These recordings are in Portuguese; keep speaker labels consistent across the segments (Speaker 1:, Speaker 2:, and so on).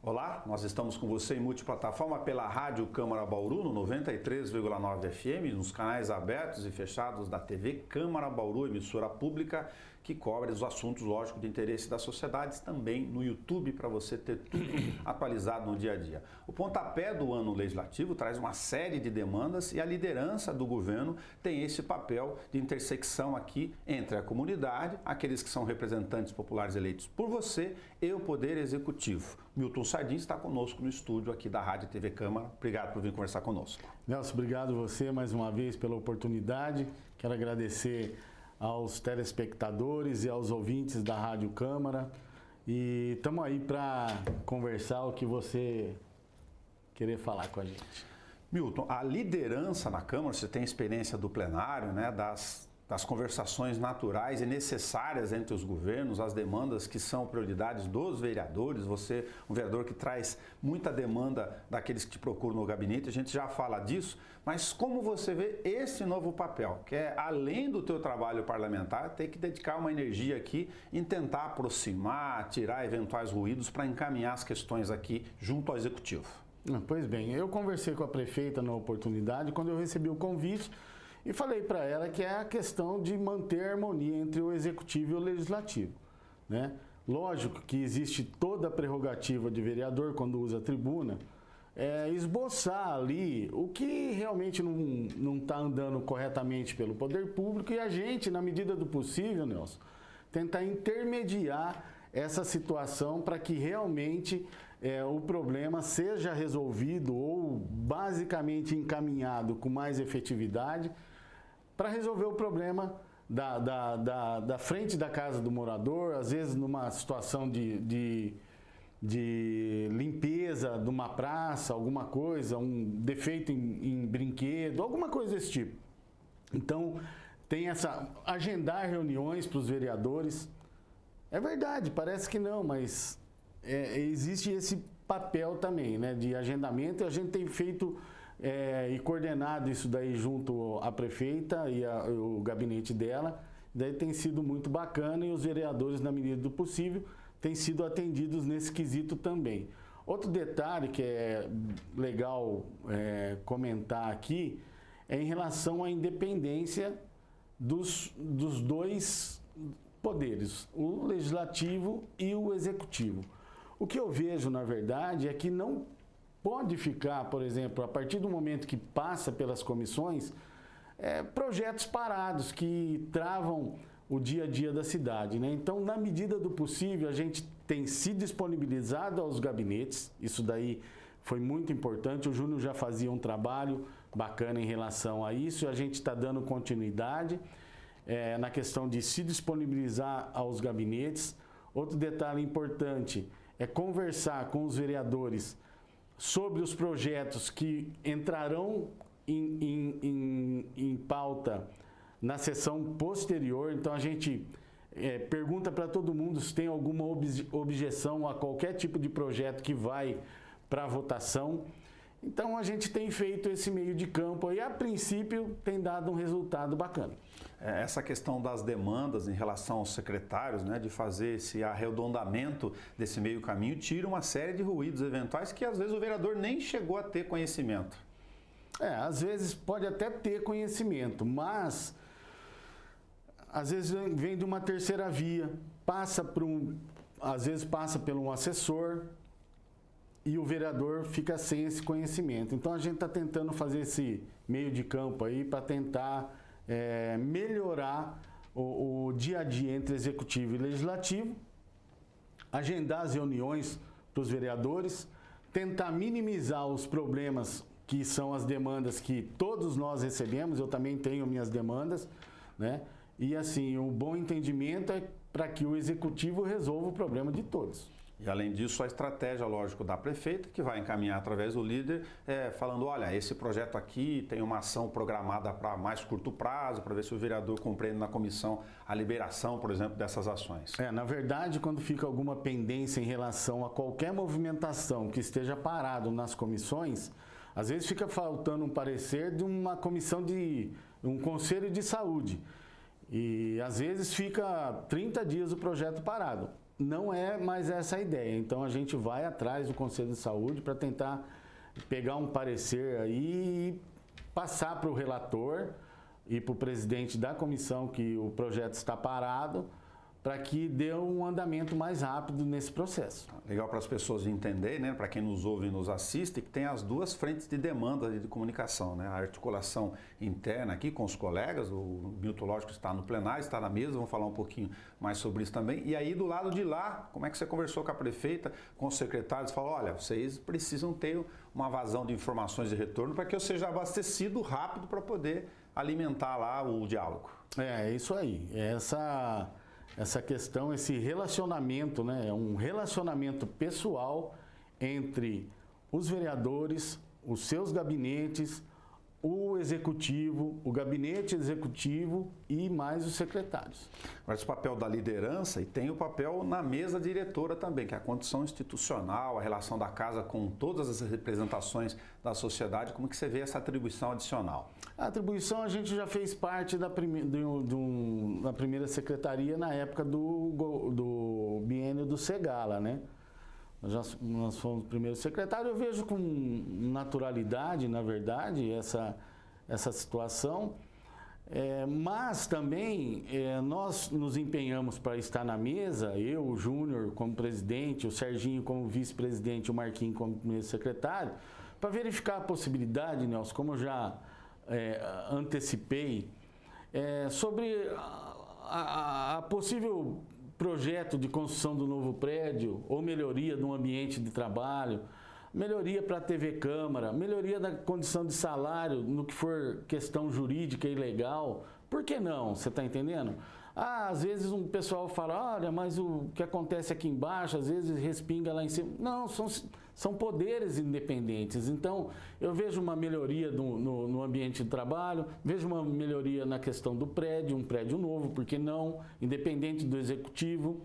Speaker 1: Olá, nós estamos com você em multiplataforma pela Rádio Câmara Bauru, no 93,9 FM, nos canais abertos e fechados da TV Câmara Bauru, emissora pública que cobre os assuntos, lógico, de interesse da sociedade, também no YouTube, para você ter tudo atualizado no dia a dia. O pontapé do ano legislativo traz uma série de demandas e a liderança do governo tem esse papel de intersecção aqui entre a comunidade, aqueles que são representantes populares eleitos por você e o Poder Executivo. Milton Sardin está conosco no estúdio aqui da Rádio TV Câmara. Obrigado por vir conversar conosco.
Speaker 2: Nelson, obrigado você mais uma vez pela oportunidade. Quero agradecer aos telespectadores e aos ouvintes da Rádio Câmara. E estamos aí para conversar o que você querer falar com a gente.
Speaker 1: Milton, a liderança na Câmara, você tem experiência do plenário, né, das conversações naturais e necessárias entre os governos, as demandas que são prioridades dos vereadores. Você, um vereador que traz muita demanda daqueles que te procuram no gabinete, a gente já fala disso, mas como você vê esse novo papel, que é, além do teu trabalho parlamentar, ter que dedicar uma energia aqui em tentar aproximar, tirar eventuais ruídos para encaminhar as questões aqui junto ao Executivo?
Speaker 2: Pois bem, eu conversei com a prefeita na oportunidade, quando eu recebi o convite, e falei para ela que é a questão de manter a harmonia entre o Executivo e o Legislativo, né? Lógico que existe toda a prerrogativa de vereador, quando usa a tribuna, esboçar ali o que realmente não está andando corretamente pelo poder público e a gente, na medida do possível, Nelson, tentar intermediar essa situação para que realmente o problema seja resolvido ou basicamente encaminhado com mais efetividade para resolver o problema da frente da casa do morador, às vezes numa situação de limpeza de uma praça, alguma coisa, um defeito em brinquedo, alguma coisa desse tipo. Então, tem agendar reuniões para os vereadores. É verdade, parece que não, mas existe esse papel também, né, de agendamento, e a gente tem feito e coordenado isso daí junto à prefeita e o gabinete dela. Daí tem sido muito bacana e os vereadores, na medida do possível, têm sido atendidos nesse quesito também. Outro detalhe que é legal comentar aqui é em relação à independência dos dois poderes, o Legislativo e o Executivo. O que eu vejo, na verdade, é que não pode ficar, por exemplo, a partir do momento que passa pelas comissões, projetos parados que travam o dia a dia da cidade, né? Então, na medida do possível, a gente tem se disponibilizado aos gabinetes, isso daí foi muito importante, o Júnior já fazia um trabalho bacana em relação a isso, e a gente está dando continuidade na questão de se disponibilizar aos gabinetes. Outro detalhe importante é conversar com os vereadores sobre os projetos que entrarão em pauta na sessão posterior. Então a gente pergunta para todo mundo se tem alguma objeção a qualquer tipo de projeto que vai para votação. Então a gente tem feito esse meio de campo e a princípio tem dado um resultado bacana.
Speaker 1: Essa questão das demandas em relação aos secretários, né, de fazer esse arredondamento desse meio caminho, tira uma série de ruídos eventuais que às vezes o vereador nem chegou a ter conhecimento.
Speaker 2: Às vezes pode até ter conhecimento, mas às vezes vem de uma terceira via, às vezes passa por um assessor, e o vereador fica sem esse conhecimento. Então a gente está tentando fazer esse meio de campo aí para tentar melhorar o dia a dia entre executivo e legislativo, agendar as reuniões para os vereadores, tentar minimizar os problemas que são as demandas que todos nós recebemos. Eu também tenho minhas demandas, né? E assim, o bom entendimento é para que o executivo resolva o problema de todos.
Speaker 1: E além disso, a estratégia, lógico, da prefeita, que vai encaminhar através do líder, falando, olha, esse projeto aqui tem uma ação programada para mais curto prazo, para ver se o vereador compreende na comissão a liberação, por exemplo, dessas ações.
Speaker 2: Na verdade, quando fica alguma pendência em relação a qualquer movimentação que esteja parado nas comissões, às vezes fica faltando um parecer de uma comissão um conselho de saúde. E às vezes fica 30 dias o projeto parado. não é mais essa a ideia. Então a gente vai atrás do Conselho de Saúde para tentar pegar um parecer aí e passar para o relator e para o presidente da comissão que o projeto está parado, para que dê um andamento mais rápido nesse processo.
Speaker 1: Legal para as pessoas entenderem, né? Para quem nos ouve e nos assiste, que tem as duas frentes de demanda de comunicação, né? A articulação interna aqui com os colegas, o Milton, lógico, está no plenário, está na mesa, vamos falar um pouquinho mais sobre isso também. E aí, do lado de lá, como é que você conversou com a prefeita, com os secretários, falou, olha, vocês precisam ter uma vazão de informações de retorno para que eu seja abastecido rápido para poder alimentar lá o diálogo.
Speaker 2: É isso aí. Essa questão, esse relacionamento, né? É um relacionamento pessoal entre os vereadores, os seus gabinetes, o executivo, o gabinete executivo e mais os secretários.
Speaker 1: Mas o papel da liderança e tem o papel na mesa diretora também, que é a condição institucional, a relação da casa com todas as representações da sociedade. Como que você vê essa atribuição adicional?
Speaker 2: A atribuição a gente já fez parte da primeira secretaria na época do biênio do Segala, né? Nós fomos o primeiro secretário. Eu vejo com naturalidade, na verdade, essa situação. Mas também nós nos empenhamos para estar na mesa, eu, o Júnior como presidente, o Serginho como vice-presidente, o Marquinhos como primeiro secretário, para verificar a possibilidade, Nelson, como eu já antecipei, sobre a possível projeto de construção do novo prédio ou melhoria do ambiente de trabalho, melhoria para a TV Câmara, melhoria da condição de salário no que for questão jurídica e legal. Por que não? Você está entendendo? Às vezes um pessoal fala, olha, mas o que acontece aqui embaixo, às vezes respinga lá em cima. Não, são poderes independentes. Então, eu vejo uma melhoria no ambiente de trabalho, vejo uma melhoria na questão do prédio, um prédio novo, por que não? Independente do executivo.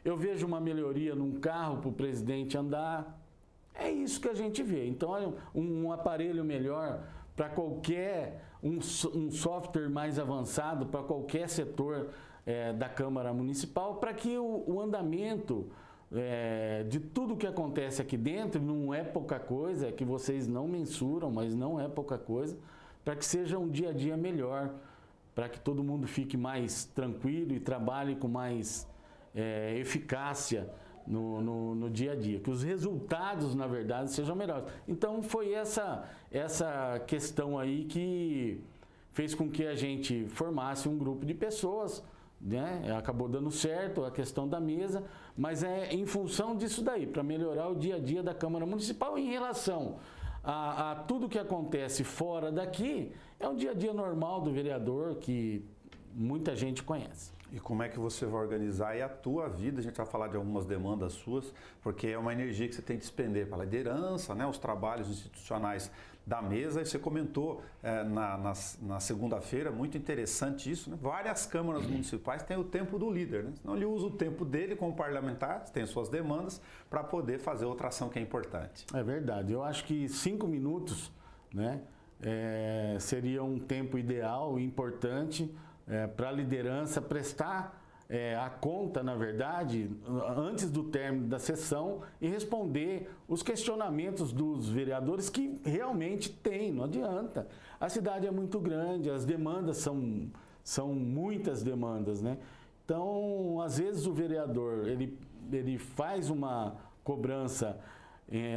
Speaker 2: Eu vejo uma melhoria num carro para o presidente andar. É isso que a gente vê. Então, um aparelho melhor para qualquer, um software mais avançado para qualquer setor da Câmara Municipal, para que o andamento de tudo que acontece aqui dentro, não é pouca coisa, é que vocês não mensuram, mas não é pouca coisa, para que seja um dia a dia melhor, para que todo mundo fique mais tranquilo e trabalhe com mais eficácia no dia a dia, que os resultados, na verdade, sejam melhores. Então, foi essa questão aí que fez com que a gente formasse um grupo de pessoas, né? Acabou dando certo a questão da mesa, mas é em função disso daí, para melhorar o dia a dia da Câmara Municipal em relação a tudo que acontece fora daqui, é um dia a dia normal do vereador que muita gente conhece.
Speaker 1: E como é que você vai organizar aí a tua vida? A gente vai falar de algumas demandas suas, porque é uma energia que você tem que despender para a liderança, né, os trabalhos institucionais da mesa. E você comentou na segunda-feira, muito interessante isso, né? Várias câmaras municipais têm o tempo do líder, né? Senão ele usa o tempo dele como parlamentar, tem suas demandas, para poder fazer outra ação que é importante.
Speaker 2: É verdade. Eu acho que 5 minutos, né, seria um tempo ideal e importante para a liderança prestar a conta, na verdade, antes do término da sessão e responder os questionamentos dos vereadores que realmente tem, não adianta. A cidade é muito grande, as demandas são muitas demandas, né? Então, às vezes o vereador, ele faz uma cobrança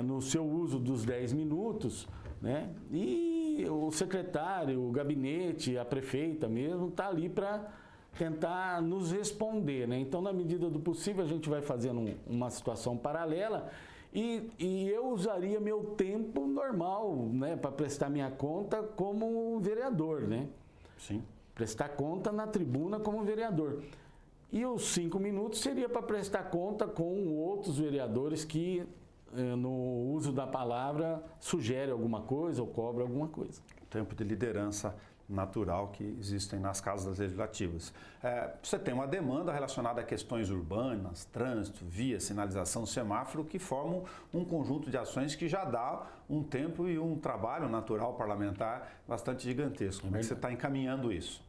Speaker 2: no seu uso dos 10 minutos, né? E o secretário, o gabinete, a prefeita mesmo, está ali para tentar nos responder, né? Então, na medida do possível, a gente vai fazendo uma situação paralela e eu usaria meu tempo normal, né, para prestar minha conta como vereador, né?
Speaker 1: Sim.
Speaker 2: Prestar conta na tribuna como vereador. E os 5 minutos seria para prestar conta com outros vereadores que no uso da palavra sugere alguma coisa ou cobra alguma coisa.
Speaker 1: Tempo de liderança natural que existem nas casas legislativas. Você tem uma demanda relacionada a questões urbanas, trânsito, via, sinalização, semáforo, que formam um conjunto de ações que já dá um tempo e um trabalho natural parlamentar bastante gigantesco. Como é que você está encaminhando isso?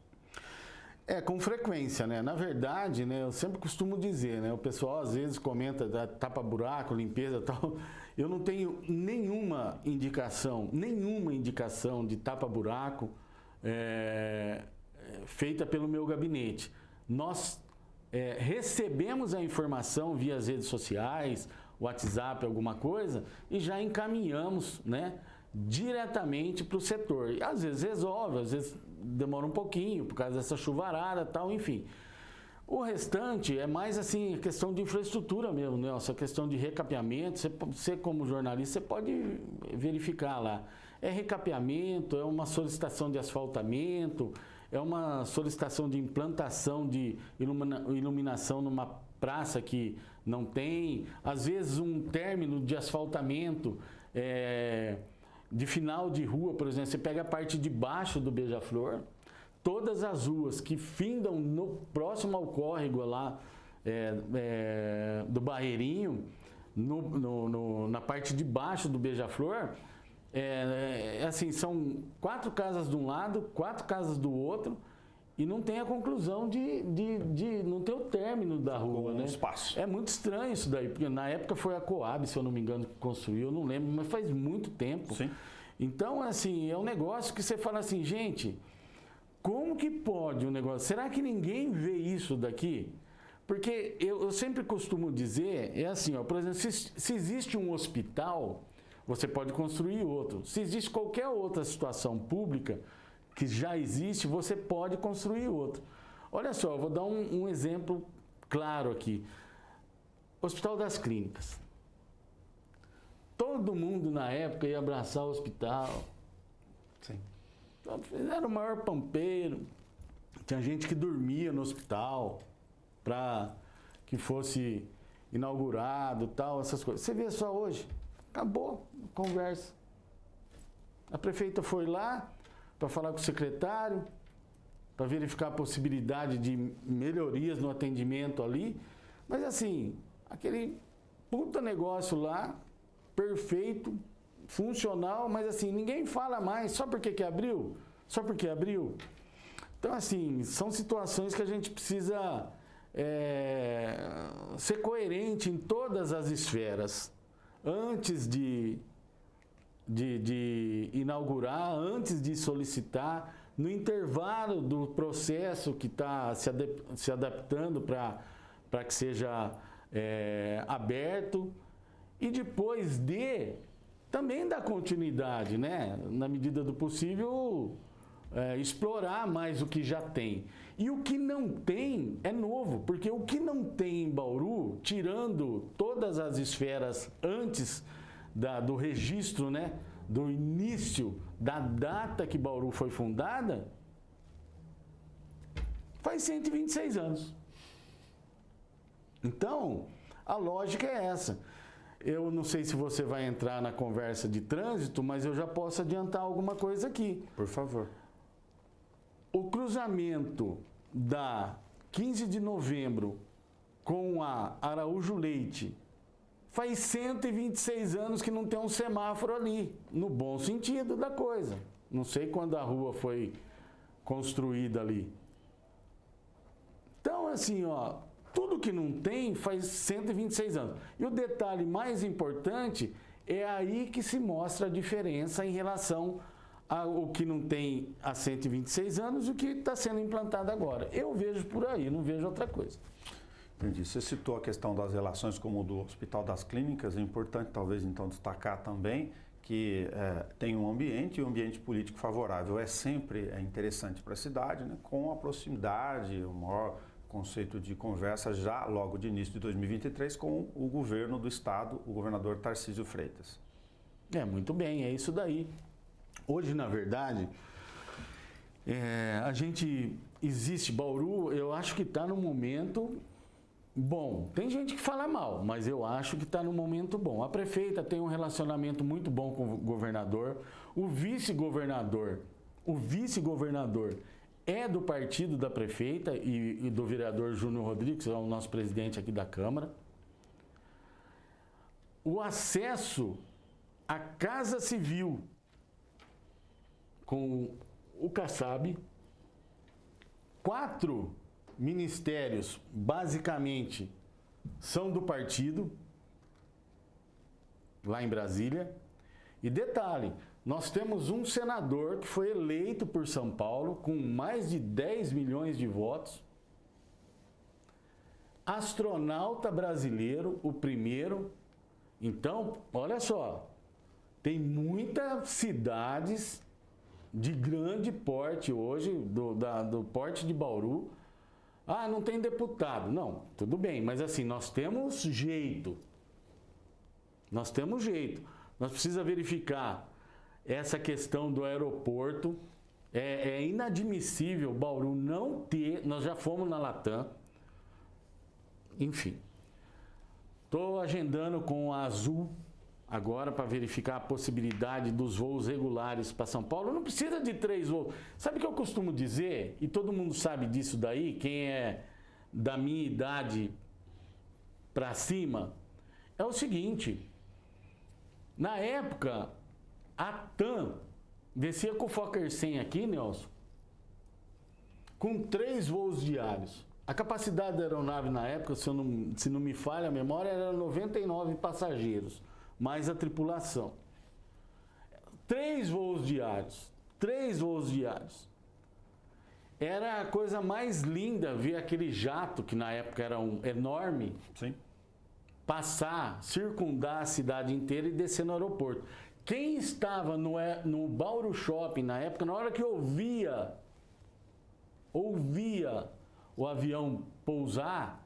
Speaker 2: Com frequência, né? Na verdade, né, eu sempre costumo dizer, né? O pessoal às vezes comenta da tapa-buraco, limpeza e tal. Eu não tenho nenhuma indicação de tapa-buraco feita pelo meu gabinete. Nós recebemos a informação via as redes sociais, WhatsApp, alguma coisa, e já encaminhamos, né, diretamente para o setor. E às vezes resolve, às vezes demora um pouquinho por causa dessa chuvarada e tal, enfim. O restante é mais assim, questão de infraestrutura mesmo, né? Essa questão de recapeamento, você como jornalista, você pode verificar lá. É recapeamento, é uma solicitação de asfaltamento, é uma solicitação de implantação de iluminação numa praça que não tem, às vezes um término de asfaltamento de final de rua, por exemplo, você pega a parte de baixo do Beija-Flor, todas as ruas que findam próximo ao córrego lá do Barreirinho, na parte de baixo do Beija-Flor, assim, são 4 casas de um lado, 4 casas do outro, e não tem a conclusão não ter o término da rua, né?
Speaker 1: Espaço.
Speaker 2: É muito estranho isso daí, porque na época foi a Coab, se eu não me engano, que construiu, eu não lembro, mas faz muito tempo.
Speaker 1: Sim.
Speaker 2: Então, assim, é um negócio que você fala assim, gente, como que pode um negócio? Será que ninguém vê isso daqui? Porque eu sempre costumo dizer, assim, ó, por exemplo, se existe um hospital, você pode construir outro. Se existe qualquer outra situação pública que já existe, você pode construir outro. Olha só, eu vou dar um exemplo claro aqui. Hospital das Clínicas. Todo mundo na época ia abraçar o hospital.
Speaker 1: Sim.
Speaker 2: Então, fizeram o maior pampeiro. Tinha gente que dormia no hospital para que fosse inaugurado, tal, essas coisas. Você vê só hoje, acabou a conversa. A prefeita foi lá para falar com o secretário, para verificar a possibilidade de melhorias no atendimento ali. Mas assim, aquele puta negócio lá, perfeito, funcional, mas assim, ninguém fala mais, só porque que abriu? Só porque abriu? Então assim, são situações que a gente precisa ser coerente em todas as esferas. Antes de inaugurar, antes de solicitar, no intervalo do processo que está se adaptando para que seja aberto, e depois também dar continuidade, né? Na medida do possível, explorar mais o que já tem. E o que não tem é novo, porque o que não tem em Bauru, tirando todas as esferas antes do registro, né? Do início, da data que Bauru foi fundada, faz 126 anos. Então, a lógica é essa. Eu não sei se você vai entrar na conversa de trânsito, mas eu já posso adiantar alguma coisa aqui.
Speaker 1: Por favor.
Speaker 2: O cruzamento da 15 de novembro com a Araújo Leite faz 126 anos que não tem um semáforo ali, no bom sentido da coisa. Não sei quando a rua foi construída ali. Então, assim, ó, tudo que não tem faz 126 anos. E o detalhe mais importante é aí que se mostra a diferença em relação ao que não tem há 126 anos e o que está sendo implantado agora. Eu vejo por aí, não vejo outra coisa.
Speaker 1: Entendi. Você citou a questão das relações como do Hospital das Clínicas. É importante, talvez, então, destacar também que tem um ambiente e um ambiente político favorável. É sempre interessante para a cidade, né? Com a proximidade, o maior conceito de conversa já logo de início de 2023 com o governo do estado, o governador Tarcísio Freitas.
Speaker 2: Muito bem, é isso daí. Hoje, na verdade, existe Bauru, eu acho que está num momento bom. Tem gente que fala mal, mas eu acho que está num momento bom. A prefeita tem um relacionamento muito bom com o governador. O vice-governador é do partido da prefeita e do vereador Júnior Rodrigues, que é o nosso presidente aqui da Câmara. O acesso à Casa Civil com o Kassab, 4 ministérios, basicamente, são do partido, lá em Brasília. E detalhe, nós temos um senador que foi eleito por São Paulo com mais de 10 milhões de votos. Astronauta brasileiro, o primeiro. Então, olha só, tem muitas cidades de grande porte hoje, do porte de Bauru. Ah, não tem deputado. Não, tudo bem, mas assim, nós temos jeito. Nós temos jeito. Nós precisamos verificar essa questão do aeroporto. É inadmissível Bauru não ter. Nós já fomos na Latam. Enfim. Estou agendando com a Azul agora para verificar a possibilidade dos voos regulares para São Paulo. Não precisa de 3 voos. Sabe o que eu costumo dizer? E todo mundo sabe disso daí, quem é da minha idade para cima. É o seguinte, na época, a TAM descia com o Fokker 100 aqui, Nelson, com 3 voos diários. A capacidade da aeronave na época, se não me falha a memória, era 99 passageiros, mais a tripulação. 3 voos diários. 3 voos diários. Era a coisa mais linda ver aquele jato, que na época era enorme,
Speaker 1: Sim.
Speaker 2: passar, circundar a cidade inteira e descer no aeroporto. Quem estava no Bauru Shopping na época, na hora que ouvia o avião pousar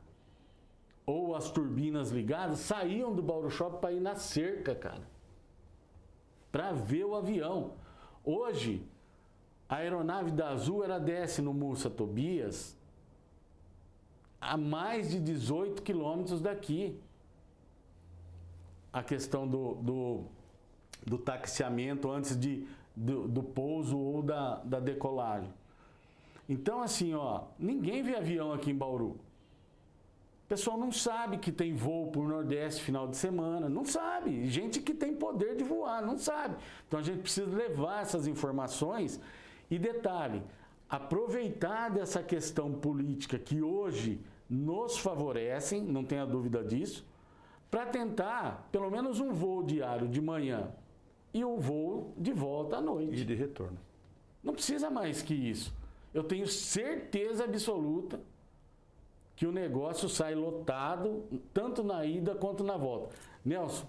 Speaker 2: ou as turbinas ligadas, saíam do Bauru Shopping para ir na cerca, cara, para ver o avião. Hoje, a aeronave da Azul, ela desce no Mursa Tobias a mais de 18 quilômetros daqui. A questão do taxiamento antes do pouso ou da decolagem. Então, assim, ó, ninguém vê avião aqui em Bauru. O pessoal não sabe que tem voo por Nordeste final de semana, não sabe. Gente que tem poder de voar, não sabe. Então, a gente precisa levar essas informações e, detalhe, aproveitar dessa questão política que hoje nos favorecem, não tenha dúvida disso, para tentar pelo menos um voo diário de manhã e um voo de volta à noite.
Speaker 1: E de retorno.
Speaker 2: Não precisa mais que isso. Eu tenho certeza absoluta que o negócio sai lotado, tanto na ida quanto na volta. Nelson,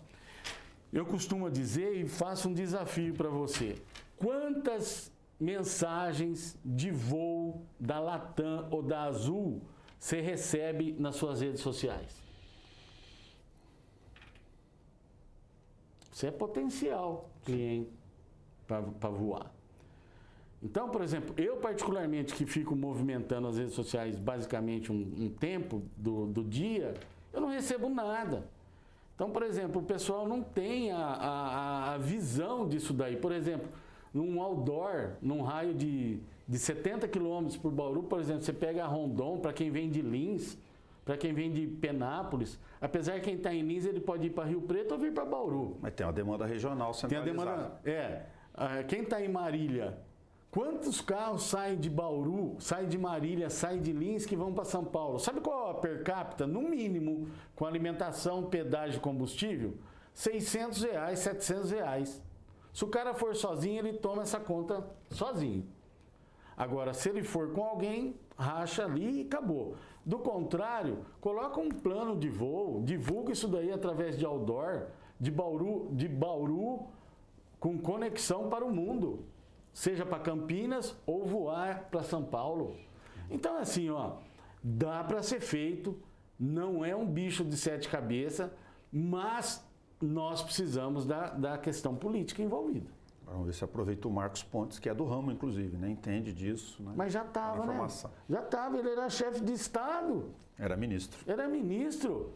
Speaker 2: eu costumo dizer e faço um desafio para você. Quantas mensagens de voo da Latam ou da Azul você recebe nas suas redes sociais? Você é potencial cliente para voar. Então, por exemplo, eu particularmente que fico movimentando as redes sociais basicamente um tempo do dia, eu não recebo nada. Então, por exemplo, o pessoal não tem a visão disso daí. Por exemplo, num outdoor, num raio de 70 quilômetros por Bauru, por exemplo, você pega a Rondon, para quem vem de Lins, para quem vem de Penápolis, apesar que quem está em Lins, ele pode ir para Rio Preto ou vir para Bauru.
Speaker 1: Mas tem uma demanda regional centralizada.
Speaker 2: Tem a demanda, quem está em Marília, quantos carros saem de Bauru, saem de Marília, saem de Lins que vão para São Paulo? Sabe qual a per capita? No mínimo, com alimentação, pedágio e combustível, R$600, R$700. Se o cara for sozinho, ele toma essa conta sozinho. Agora, se ele for com alguém, racha ali e acabou. Do contrário, coloca um plano de voo, divulga isso daí através de outdoor, de Bauru com conexão para o mundo, seja para Campinas ou voar para São Paulo. Então, assim, ó, dá para ser feito, não é um bicho de 7 cabeças, mas nós precisamos da questão política envolvida.
Speaker 1: Vamos ver se aproveita o Marcos Pontes, que é do ramo, inclusive, né? Entende disso. Né?
Speaker 2: Mas já estava, né? Já estava, ele era chefe de Estado.
Speaker 1: Era ministro.
Speaker 2: Era ministro,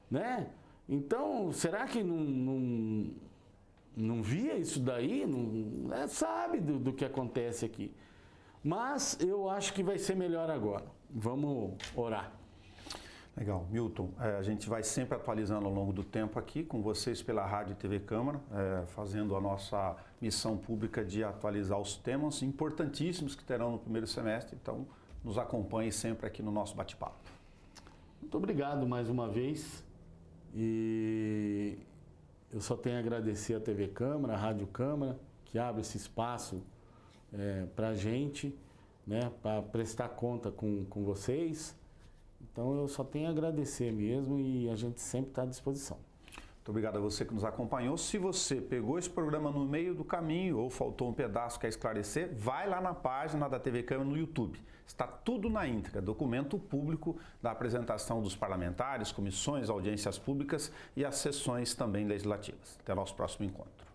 Speaker 2: né? Então, será que não via isso daí? Não sabe do que acontece aqui. Mas eu acho que vai ser melhor agora. Vamos orar.
Speaker 1: Legal. Milton, a gente vai sempre atualizando ao longo do tempo aqui com vocês pela Rádio e TV Câmara, fazendo a nossa missão pública de atualizar os temas importantíssimos que terão no primeiro semestre. Então, nos acompanhe sempre aqui no nosso bate-papo.
Speaker 2: Muito obrigado mais uma vez. E eu só tenho a agradecer a TV Câmara, a Rádio Câmara, que abre esse espaço para a gente, né, para prestar conta com vocês. Então eu só tenho a agradecer mesmo e a gente sempre está à disposição.
Speaker 1: Muito obrigado a você que nos acompanhou. Se você pegou esse programa no meio do caminho ou faltou um pedaço, quer esclarecer, vai lá na página da TV Câmara no YouTube. Está tudo na íntegra, documento público da apresentação dos parlamentares, comissões, audiências públicas e as sessões também legislativas. Até o nosso próximo encontro.